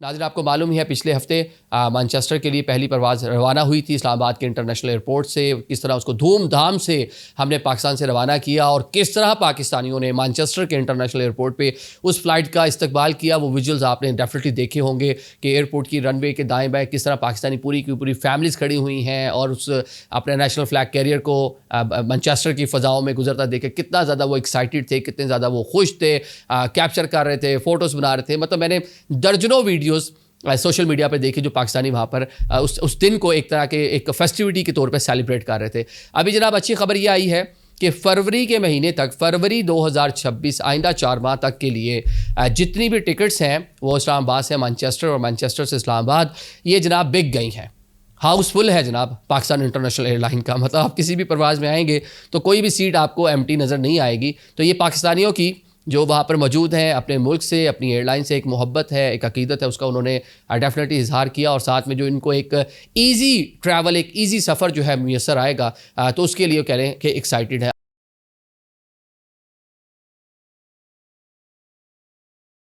ناظرین آپ کو معلوم ہی ہے پچھلے ہفتے مانچسٹر کے لیے پہلی پرواز روانہ ہوئی تھی اسلام آباد کے انٹرنیشنل ایئرپورٹ سے. کس طرح اس کو دھوم دھام سے ہم نے پاکستان سے روانہ کیا اور کس طرح پاکستانیوں نے مانچسٹر کے انٹرنیشنل ایئرپورٹ پہ اس فلائٹ کا استقبال کیا. وہ ویژولز آپ نے ڈیفینیٹلی دیکھے ہوں گے کہ ایئرپورٹ کی رن وے کے دائیں بائیں کس طرح پاکستانی پوری کی پوری فیملیز کھڑی ہوئی ہیں اور اس اپنے نیشنل فلیگ کیریئر کو مانچسٹر کی فضاؤں میں گزرتا دیکھے کتنا زیادہ وہ ایکسائٹیڈ تھے, کتنے زیادہ وہ خوش تھے, کیپچر کر رہے تھے, فوٹوز بنا رہے تھے. مطلب میں نے درجنوں ویڈیوز سوشل میڈیا پہ دیکھے جو پاکستانی وہاں پر اس دن کو ایک طرح کے ایک فیسٹیوٹی کے طور پہ سیلیبریٹ کر رہے تھے. ابھی جناب اچھی خبر یہ آئی ہے کہ فروری کے مہینے تک, فروری 2026 آئندہ 4 ماہ تک کے لیے جتنی بھی ٹکٹس ہیں وہ اسلام آباد سے مانچسٹر اور مانچسٹر سے اسلام آباد یہ جناب بک گئی ہیں. ہاؤس فل ہے جناب پاکستان انٹرنیشنل ایئر لائن کا. مطلب آپ کسی بھی پرواز میں آئیں گے تو کوئی بھی سیٹ آپ کو ایمٹی نظر نہیں آئے گی. تو یہ پاکستانیوں کی جو وہاں پر موجود ہیں اپنے ملک سے, اپنی ایئر لائن سے ایک محبت ہے, ایک عقیدت ہے, اس کا انہوں نے ڈیفینیٹلی اظہار کیا. اور ساتھ میں جو ان کو ایک ایزی ٹریول, ایک ایزی سفر جو ہے میسر آئے گا تو اس کے لیے کہہ لیں کہ ایکسائٹیڈ ہے.